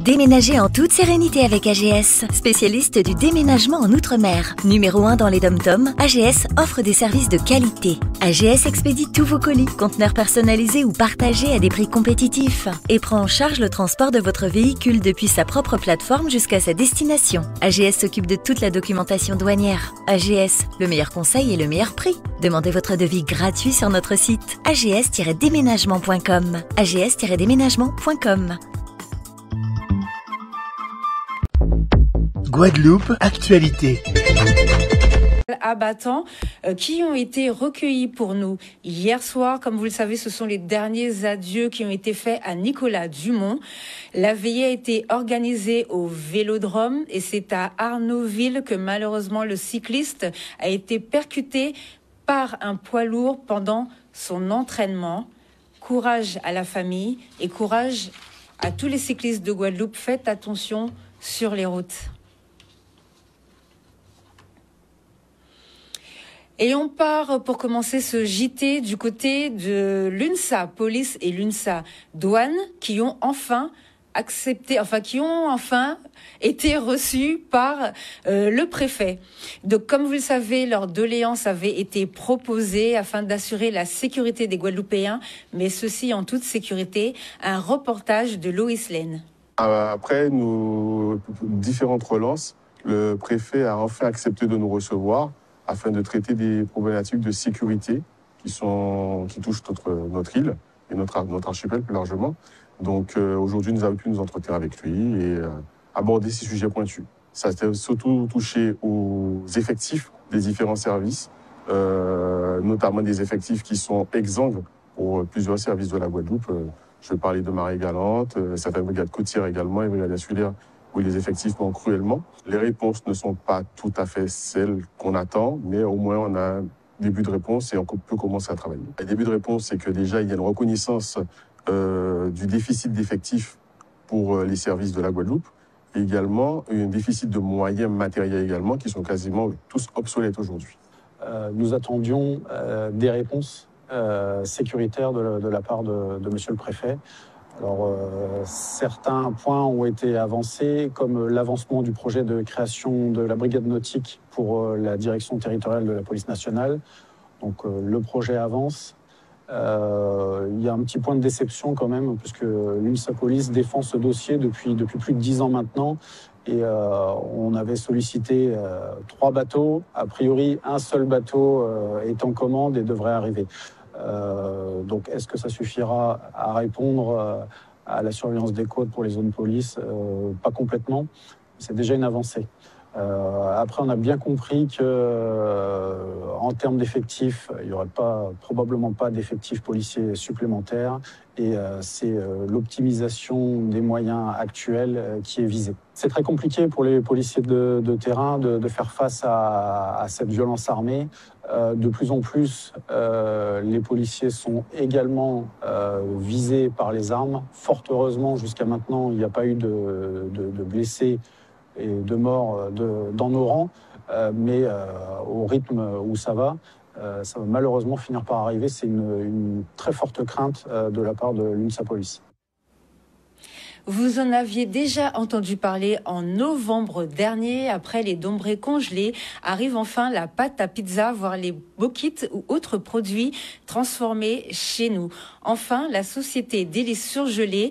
Déménagez en toute sérénité avec AGS, spécialiste du déménagement en Outre-mer. Numéro 1 dans les dom-toms, AGS offre des services de qualité. AGS expédie tous vos colis, conteneurs personnalisés ou partagés à des prix compétitifs et prend en charge le transport de votre véhicule depuis sa propre plateforme jusqu'à sa destination. AGS s'occupe de toute la documentation douanière. AGS, le meilleur conseil et le meilleur prix. Demandez votre devis gratuit sur notre site ags-déménagement.com. ags-déménagement.com. Guadeloupe, actualité. Abattants qui ont été recueillis pour nous hier soir. Comme vous le savez, ce sont les derniers adieux qui ont été faits à Nicolas Dumont. La veillée a été organisée au Vélodrome et c'est à Arnaudville que malheureusement le cycliste a été percuté par un poids lourd pendant son entraînement. Courage à la famille et courage à tous les cyclistes de Guadeloupe. Faites attention sur les routes. Et on part pour commencer ce JT du côté de l'UNSA Police et l'UNSA Douane qui ont enfin été reçus par le préfet. Donc, comme vous le savez, leur doléance avait été proposée afin d'assurer la sécurité des Guadeloupéens, mais ceci en toute sécurité. Un reportage de Loïs Lane. Après nos différentes relances, le préfet a enfin accepté de nous recevoir afin de traiter des problématiques de sécurité qui touchent notre île et notre archipel plus largement. Donc aujourd'hui, nous avons pu nous entretenir avec lui et aborder ces sujets pointus. Ça a surtout touché aux effectifs des différents services, notamment des effectifs qui sont exsangues pour plusieurs services de la Guadeloupe. Je vais parler de Marée Galante, certaines brigades côtières également, et brigades insulaires, où les effectifs manquent cruellement. Les réponses ne sont pas tout à fait celles qu'on attend, mais au moins on a un début de réponse et on peut commencer à travailler. Le début de réponse, c'est que déjà il y a une reconnaissance du déficit d'effectifs pour les services de la Guadeloupe, et également un déficit de moyens matériels également, qui sont quasiment tous obsolètes aujourd'hui. Nous attendions des réponses sécuritaires de la part de Monsieur le Préfet. Alors, certains points ont été avancés, comme l'avancement du projet de création de la brigade nautique pour la direction territoriale de la police nationale. Donc, le projet avance. Il y a un petit point de déception quand même, puisque l'UNSA Police défend ce dossier depuis plus de 10 ans maintenant. Et on avait sollicité 3 bateaux. A priori, un seul bateau est en commande et devrait arriver. Donc, est-ce que ça suffira à répondre à la surveillance des côtes pour les zones police? Pas complètement. C'est déjà une avancée. Après, on a bien compris que, en termes d'effectifs, il n'y aurait probablement pas d'effectifs policiers supplémentaires, et c'est l'optimisation des moyens actuels qui est visée. C'est très compliqué pour les policiers de terrain de faire face à cette violence armée. De plus en plus, les policiers sont également visés par les armes. Fort heureusement, jusqu'à maintenant, il n'y a pas eu de blessés et de morts dans nos rangs, mais au rythme où ça va malheureusement finir par arriver. C'est une très forte crainte de la part de l'UNSA Police. Vous en aviez déjà entendu parler en novembre dernier. Après les dombrés congelés, arrive enfin la pâte à pizza, voire les boquites ou autres produits transformés chez nous. Enfin, la société Délices surgelés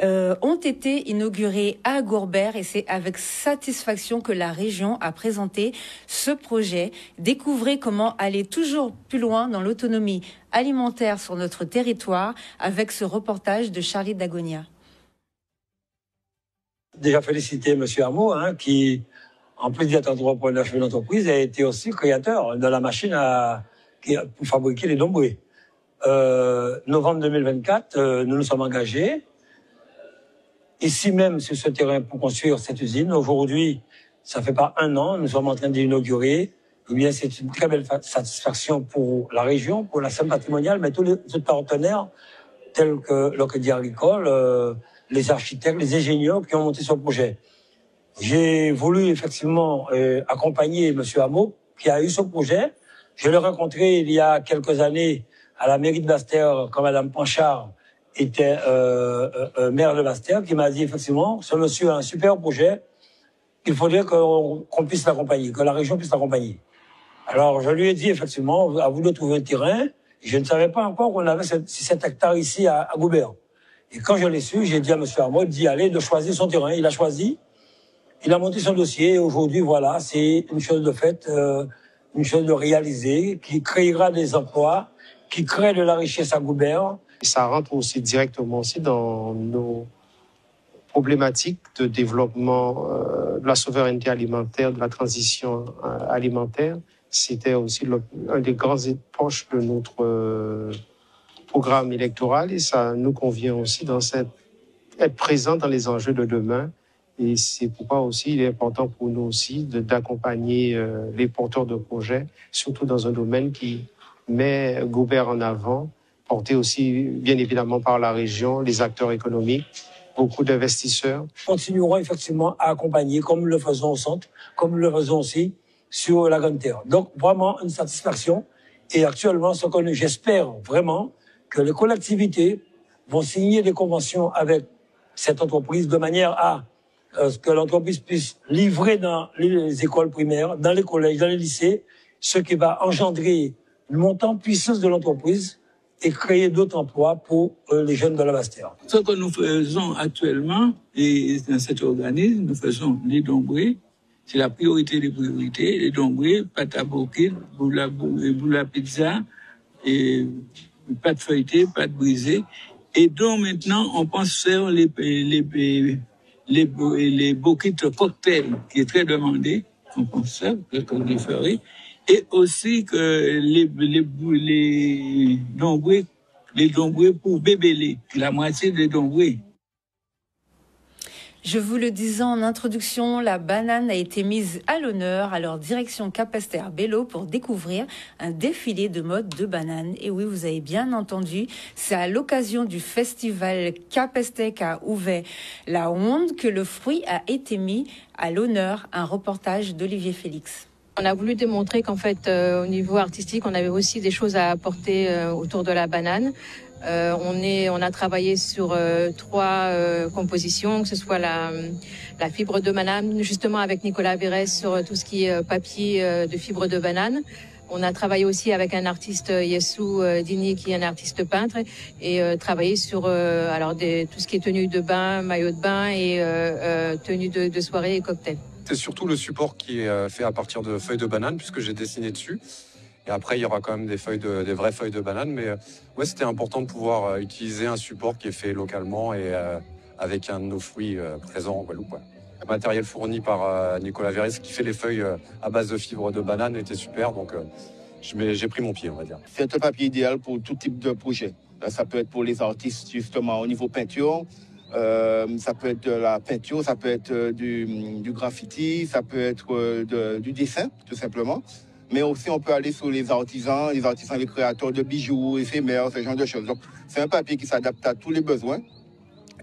ont été inaugurées à Gourbert, et c'est avec satisfaction que la région a présenté ce projet. Découvrez comment aller toujours plus loin dans l'autonomie alimentaire sur notre territoire avec ce reportage de Charlie Dagonia. Déjà féliciter M. Hameau, qui, en plus d'être un 3.9 de l'entreprise, a été aussi créateur de la machine pour fabriquer les dombrés. Novembre 2024, nous nous sommes engagés, ici même sur ce terrain, pour construire cette usine. Aujourd'hui, ça fait pas 1 an, nous sommes en train d'inaugurer. Eh bien, c'est une très belle satisfaction pour la région, pour la scène patrimoniale, mais tous les autres partenaires, tels que le Crédit Agricole, les architectes, les ingénieurs qui ont monté ce projet. J'ai voulu effectivement accompagner M. Hameau, qui a eu ce projet. Je l'ai rencontré il y a quelques années à la mairie de Basse-Terre quand Mme Panchard était maire de Bastère, qui m'a dit effectivement, ce monsieur a un super projet, il faudrait qu'on puisse l'accompagner, que la région puisse l'accompagner. Alors je lui ai dit effectivement, à vous de trouver un terrain. Je ne savais pas encore qu'on avait 7 hectares ici à Goubert. Et quand je l'ai su, j'ai dit à M. Armaud d'y aller, de choisir son terrain. Il a choisi, il a monté son dossier, et aujourd'hui, voilà, c'est une chose de faite, une chose de réalisée, qui créera des emplois, qui crée de la richesse à Goubert. Ça rentre aussi directement aussi dans nos problématiques de développement de la souveraineté alimentaire, de la transition alimentaire. C'était aussi un des grands poches de notre programme électoral et ça nous convient aussi être présent dans les enjeux de demain. Et c'est pourquoi aussi il est important pour nous aussi d'accompagner les porteurs de projets, surtout dans un domaine qui met Goubert en avant, porté aussi bien évidemment par la région, les acteurs économiques, beaucoup d'investisseurs. Continuerons effectivement à accompagner, comme nous le faisons au centre, comme nous le faisons aussi sur la Grande Terre. Donc vraiment une satisfaction. Et actuellement, ce que j'espère vraiment, que les collectivités vont signer des conventions avec cette entreprise de manière à ce que l'entreprise puisse livrer dans les écoles primaires, dans les collèges, dans les lycées, ce qui va engendrer une montée en puissance de l'entreprise et créer d'autres emplois pour les jeunes de la Bastère. Ce que nous faisons actuellement, et dans cet organisme, nous faisons les dombrés. C'est la priorité des priorités. Les dombrés, pâte à broquille, boula pizza, et pâte feuilletée, pâte brisée. Et donc maintenant, on pense faire les broquites cocktails, qui est très demandé. On pense ça, qu'on les ferait. Et aussi que les dombrés pour bébélé, la moitié des dombrés. Je vous le disais en introduction, la banane a été mise à l'honneur. Alors, direction Capesterre-Belle-Eau pour découvrir un défilé de mode de banane. Et oui, vous avez bien entendu, c'est à l'occasion du festival Capestec à Ouvay-la-Onde que le fruit a été mis à l'honneur. Un reportage d'Olivier Félix. On a voulu démontrer qu'en fait, au niveau artistique, on avait aussi des choses à apporter autour de la banane. On a travaillé sur 3 compositions, que ce soit la fibre de banane, justement avec Nicolas Verès sur tout ce qui est papier de fibre de banane. On a travaillé aussi avec un artiste, Yessou Dini, qui est un artiste peintre, et travaillé sur tout ce qui est tenue de bain, maillot de bain et tenue de soirée et cocktail. C'est surtout le support qui est fait à partir de feuilles de banane, puisque j'ai dessiné dessus. Et après, il y aura quand même des vraies feuilles de banane. Mais ouais, c'était important de pouvoir utiliser un support qui est fait localement et avec un de nos fruits présents en Guadeloupe. Ouais. Le matériel fourni par Nicolas Verès, qui fait les feuilles à base de fibres de banane, était super. Donc j'ai pris mon pied, on va dire. C'est un papier idéal pour tout type de projet. Ça peut être pour les artistes, justement, au niveau peinture. Ça peut être de la peinture, ça peut être du graffiti, ça peut être du dessin, tout simplement. Mais aussi, on peut aller sur les artisans, les créateurs de bijoux, éphémères, ce genre de choses. Donc, c'est un papier qui s'adapte à tous les besoins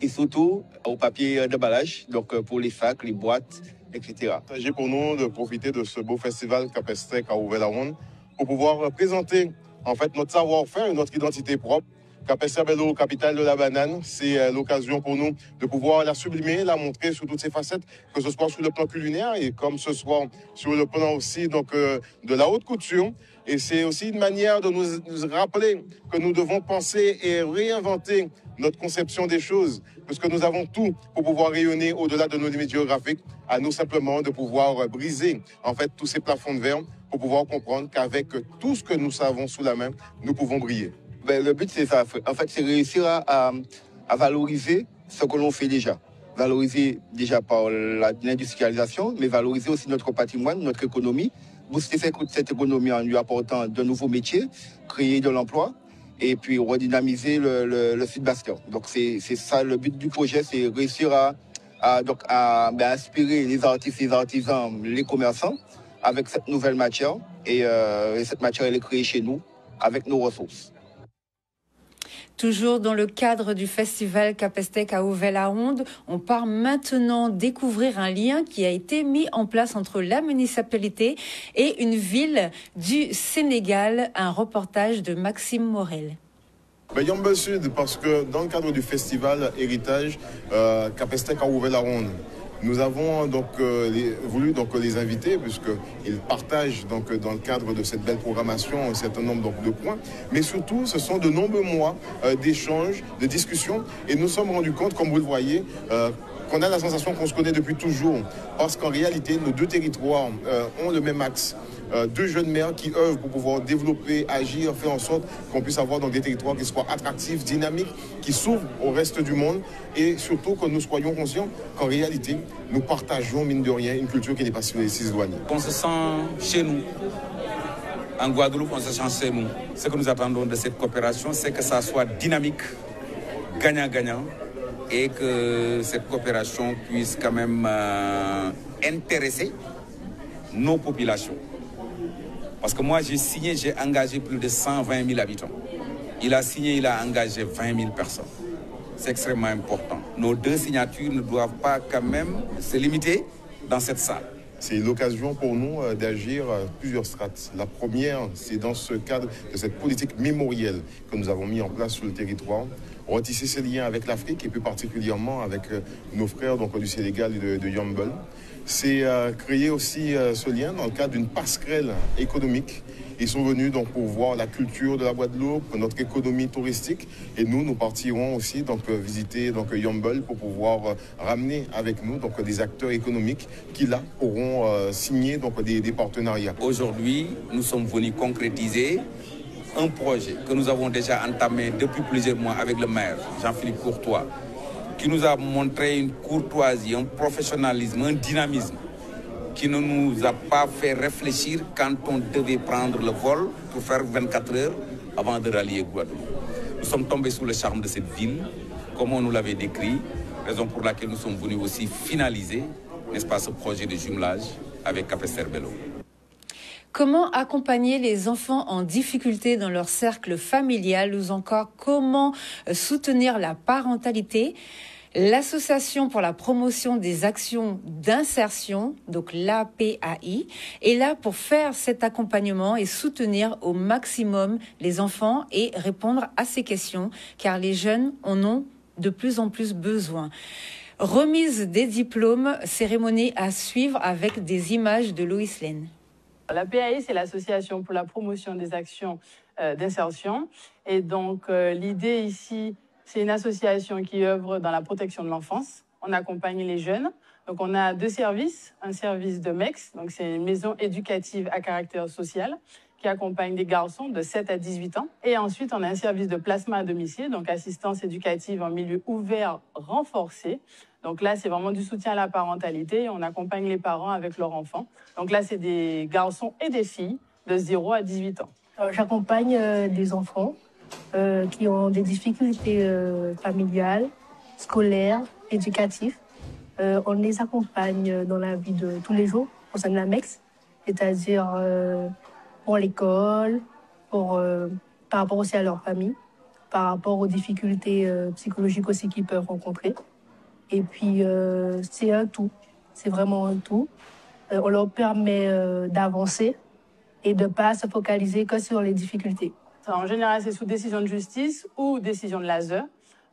et surtout au papier d'emballage, donc pour les sacs, les boîtes, etc. Il s'agit pour nous de profiter de ce beau festival Capestec à Ouvay-la-Onde pour pouvoir présenter en fait notre savoir-faire et notre identité propre. Capesterre-Belle-Eau, capitale de la banane, c'est l'occasion pour nous de pouvoir la sublimer, la montrer sous toutes ses facettes, que ce soit sur le plan culinaire et comme ce soit sur le plan aussi de la haute couture. Et c'est aussi une manière de nous rappeler que nous devons penser et réinventer notre conception des choses, puisque nous avons tout pour pouvoir rayonner au-delà de nos limites géographiques, à nous simplement de pouvoir briser en fait tous ces plafonds de verre pour pouvoir comprendre qu'avec tout ce que nous savons sous la main, nous pouvons briller. Le but, c'est ça. En fait, c'est réussir à valoriser ce que l'on fait déjà. Valoriser déjà par l'industrialisation, mais valoriser aussi notre patrimoine, notre économie, booster cette économie en lui apportant de nouveaux métiers, créer de l'emploi et puis redynamiser le sud Bastère. Donc, c'est ça le but du projet, c'est réussir à inspirer les artistes, les artisans, les commerçants avec cette nouvelle matière. Et cette matière, elle est créée chez nous avec nos ressources. Toujours dans le cadre du festival Capestec à Ouvay-la-Onde, on part maintenant découvrir un lien qui a été mis en place entre la municipalité et une ville du Sénégal. Un reportage de Maxime Morel. Yambol Sud, parce que dans le cadre du festival Héritage, Capestec a ouvert la ronde. Nous avons donc voulu les inviter puisqu'ils partagent dans le cadre de cette belle programmation un certain nombre de points. Mais surtout, ce sont de nombreux mois d'échanges, de discussions. Et nous nous sommes rendus compte, comme vous le voyez, qu'on a la sensation qu'on se connaît depuis toujours. Parce qu'en réalité, nos deux territoires ont le même axe. Deux jeunes maires qui œuvrent pour pouvoir développer, agir, faire en sorte qu'on puisse avoir des territoires qui soient attractifs, dynamiques, qui s'ouvrent au reste du monde et surtout que nous soyons conscients qu'en réalité, nous partageons, mine de rien, une culture qui n'est pas si éloignée. On se sent chez nous. En Guadeloupe, on se sent chez nous. Ce que nous attendons de cette coopération, c'est que ça soit dynamique, gagnant-gagnant et que cette coopération puisse quand même intéresser nos populations. Parce que moi, j'ai engagé plus de 120 000 habitants. Il a signé, il a engagé 20 000 personnes. C'est extrêmement important. Nos deux signatures ne doivent pas quand même se limiter dans cette salle. C'est l'occasion pour nous d'agir à plusieurs strates. La première, c'est dans ce cadre de cette politique mémorielle que nous avons mis en place sur le territoire. Retisser ces liens avec l'Afrique et plus particulièrement avec nos frères du Sénégal et de Yambol. C'est créer aussi ce lien dans le cadre d'une passerelle économique. Ils sont venus pour voir la culture de la Guadeloupe, notre économie touristique. Et nous partirons aussi visiter Yambol pour pouvoir ramener avec nous des acteurs économiques qui là pourront signer des partenariats. Aujourd'hui, nous sommes venus concrétiser un projet que nous avons déjà entamé depuis plusieurs mois avec le maire Jean-Philippe Courtois, qui nous a montré une courtoisie, un professionnalisme, un dynamisme qui ne nous a pas fait réfléchir quand on devait prendre le vol pour faire 24 heures avant de rallier Guadeloupe. Nous sommes tombés sous le charme de cette ville, comme on nous l'avait décrit, raison pour laquelle nous sommes venus aussi finaliser, n'est-ce pas, ce projet de jumelage avec Capesterre-Belle-Eau. Comment accompagner les enfants en difficulté dans leur cercle familial ou encore comment soutenir la parentalité? L'Association pour la promotion des actions d'insertion, donc l'APAI, est là pour faire cet accompagnement et soutenir au maximum les enfants et répondre à ces questions, car les jeunes en ont de plus en plus besoin. Remise des diplômes, cérémonie à suivre avec des images de Loïs Lane. L'APAI, c'est l'Association pour la promotion des actions d'insertion. Et donc, l'idée ici, c'est une association qui œuvre dans la protection de l'enfance. On accompagne les jeunes. Donc, on a deux services. Un service de MEX, donc c'est une maison éducative à caractère social qui accompagne des garçons de 7 à 18 ans. Et ensuite, on a un service de placement à domicile, donc assistance éducative en milieu ouvert renforcé. Donc là, c'est vraiment du soutien à la parentalité. On accompagne les parents avec leurs enfants. Donc là, c'est des garçons et des filles de 0 à 18 ans. J'accompagne des enfants qui ont des difficultés familiales, scolaires, éducatives. On les accompagne dans la vie de tous les jours au sein de la MEX, c'est-à-dire pour l'école, par rapport aussi à leur famille, par rapport aux difficultés psychologiques aussi qu'ils peuvent rencontrer. Et puis, c'est un tout. C'est vraiment un tout. On leur permet d'avancer et de ne pas se focaliser que sur les difficultés. En général, c'est sous décision de justice ou décision de l'ASE.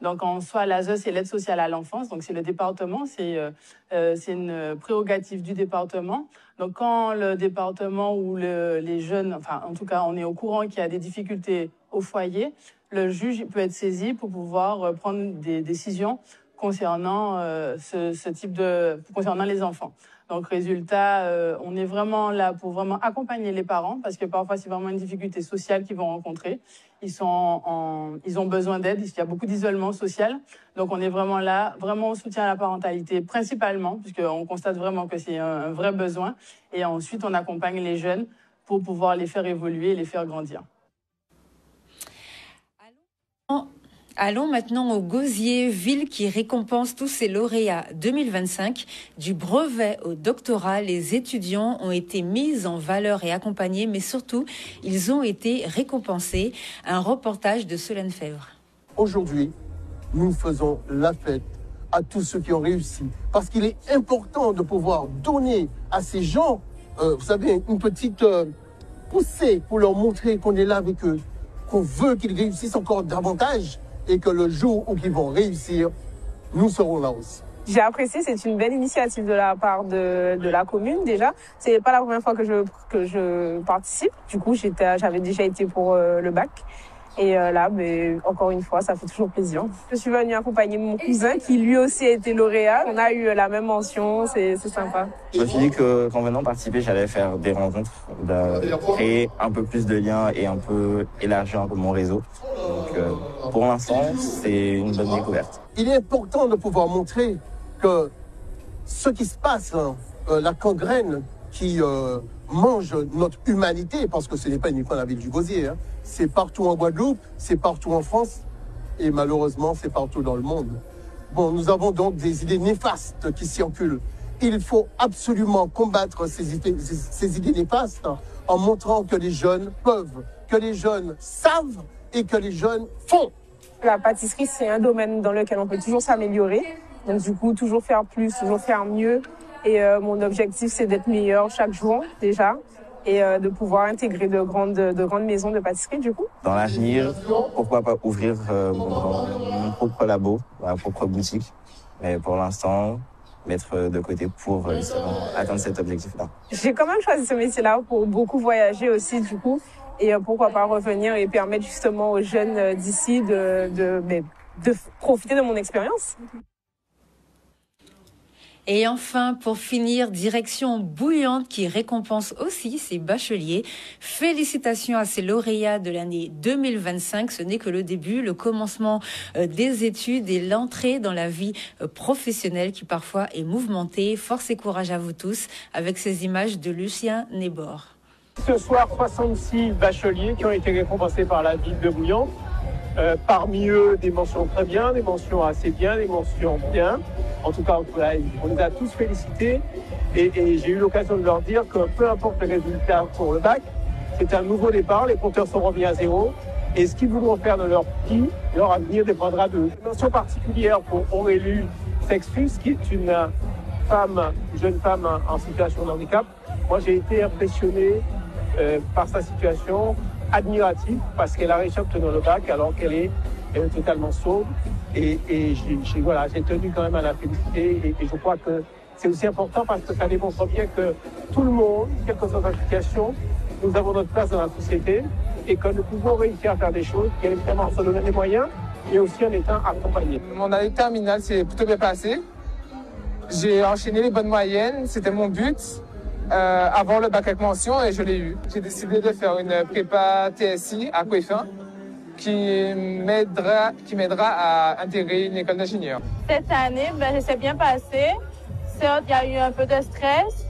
Donc, en soi, l'ASE, c'est l'aide sociale à l'enfance. Donc, c'est le département. C'est une prérogative du département. Donc, quand le département ou les jeunes, enfin, en tout cas, on est au courant qu'il y a des difficultés au foyer, le juge peut être saisi pour pouvoir prendre des décisions concernant concernant les enfants. Donc, résultat, on est vraiment là pour vraiment accompagner les parents parce que parfois, c'est vraiment une difficulté sociale qu'ils vont rencontrer. Ils ont besoin d'aide. Il y a beaucoup d'isolement social. Donc, on est vraiment là, vraiment au soutien à la parentalité, principalement, puisqu'on constate vraiment que c'est un vrai besoin. Et ensuite, on accompagne les jeunes pour pouvoir les faire évoluer et les faire grandir. Allons maintenant au Gosier, ville qui récompense tous ses lauréats 2025. Du brevet au doctorat, les étudiants ont été mis en valeur et accompagnés, mais surtout, ils ont été récompensés. Un reportage de Solène Fèvre. Aujourd'hui, nous faisons la fête à tous ceux qui ont réussi, parce qu'il est important de pouvoir donner à ces gens, vous savez, une petite poussée pour leur montrer qu'on est là avec eux. qu'on veut qu'ils réussissent encore davantage et que le jour où ils vont réussir, nous serons là aussi. J'ai apprécié, c'est une belle initiative de la part de la commune déjà. C'est pas la première fois que je participe. Du coup, j'avais déjà été pour le bac. Et là, encore une fois, ça fait toujours plaisir. Je suis venue accompagner mon cousin qui lui aussi a été lauréat. On a eu la même mention, c'est sympa. Je me suis dit qu'en venant participer, j'allais faire des rencontres, créer un peu plus de liens et un peu élargir un peu mon réseau. Donc pour l'instant, c'est une bonne découverte. Il est important de pouvoir montrer que ce qui se passe, la gangrène qui mange notre humanité, parce que ce n'est pas uniquement la ville du Gosier, c'est partout en Guadeloupe, c'est partout en France, et malheureusement, c'est partout dans le monde. Bon, nous avons donc des idées néfastes qui circulent. Il faut absolument combattre ces idées néfastes en montrant que les jeunes peuvent, que les jeunes savent et que les jeunes font. La pâtisserie, c'est un domaine dans lequel on peut toujours s'améliorer. Donc du coup, toujours faire plus, toujours faire mieux. Et mon objectif, c'est d'être meilleur chaque jour déjà et de pouvoir intégrer de grandes maisons de pâtisserie du coup. Dans l'avenir, pourquoi pas ouvrir mon propre labo, ma propre boutique. Mais pour l'instant, mettre de côté pour atteindre cet objectif-là. J'ai quand même choisi ce métier-là pour beaucoup voyager aussi du coup. Et pourquoi pas revenir et permettre justement aux jeunes d'ici de profiter de mon expérience. Et enfin, pour finir, direction Bouillante qui récompense aussi ses bacheliers. Félicitations à ces lauréats de l'année 2025. Ce n'est que le début, le commencement des études et l'entrée dans la vie professionnelle qui parfois est mouvementée. Force et courage à vous tous avec ces images de Lucien Nébor. Ce soir, 66 bacheliers qui ont été récompensés par la ville de Bouillante. Parmi eux, des mentions très bien, des mentions assez bien, des mentions bien. En tout cas, on les a tous félicités et j'ai eu l'occasion de leur dire que peu importe les résultats pour le bac, c'est un nouveau départ, les compteurs sont remis à zéro et ce qu'ils voudront faire de leur vie, leur avenir dépendra d'eux. Une mention particulière pour Aurélie Sextus, qui est une jeune femme en situation de handicap. Moi, j'ai été impressionné par sa situation, admiratif parce qu'elle a réussi à obtenir le bac alors qu'elle est totalement sourde et j'ai tenu quand même à la féliciter et je crois que c'est aussi important parce que ça démontre bien que tout le monde, quelle que soit sa situation, nous avons notre place dans la société et que nous pouvons réussir à faire des choses, bien évidemment en se donnant les moyens mais aussi en étant accompagnés. Mon année terminale s'est plutôt bien passée. J'ai enchaîné les bonnes moyennes, c'était mon but. Avoir le bac avec mention et je l'ai eu. J'ai décidé de faire une prépa TSI à Couefin qui m'aidera à intégrer une école d'ingénieur. Cette année, ça s'est bien passé. Certes, il y a eu un peu de stress,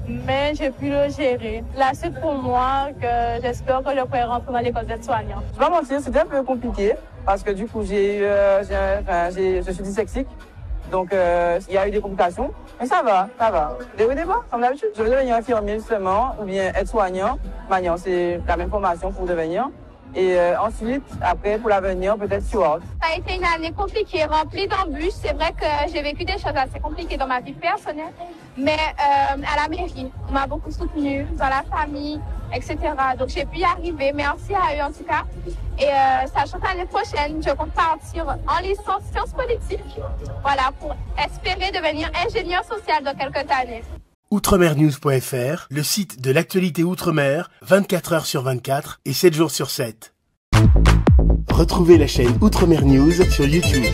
mais j'ai pu le gérer. Là, c'est pour moi que j'espère que je pourrai rentrer dans l'école d'aide-soignant. Je vais pas mentir, c'était un peu compliqué parce que du coup, je suis dyslexique. Donc, il y a eu des complications, mais ça va. Des hauts et des bas, comme d'habitude. Je veux devenir infirmier, justement, ou bien aide-soignant. Maintenant, c'est la même formation pour devenir. Et ensuite, après, pour l'avenir, peut-être steward. Ça a été une année compliquée, remplie d'embûches. C'est vrai que j'ai vécu des choses assez compliquées dans ma vie personnelle. Mais à la mairie, on m'a beaucoup soutenue, dans la famille, etc. Donc, j'ai pu y arriver. Merci à eux, en tout cas. Et sachant que l'année prochaine, je compte partir en licence sciences politiques. Voilà, pour espérer devenir ingénieur social dans quelques années. Outremernews.fr, le site de l'actualité Outre-mer, 24 heures sur 24 et 7 jours sur 7. Retrouvez la chaîne Outremer News sur YouTube.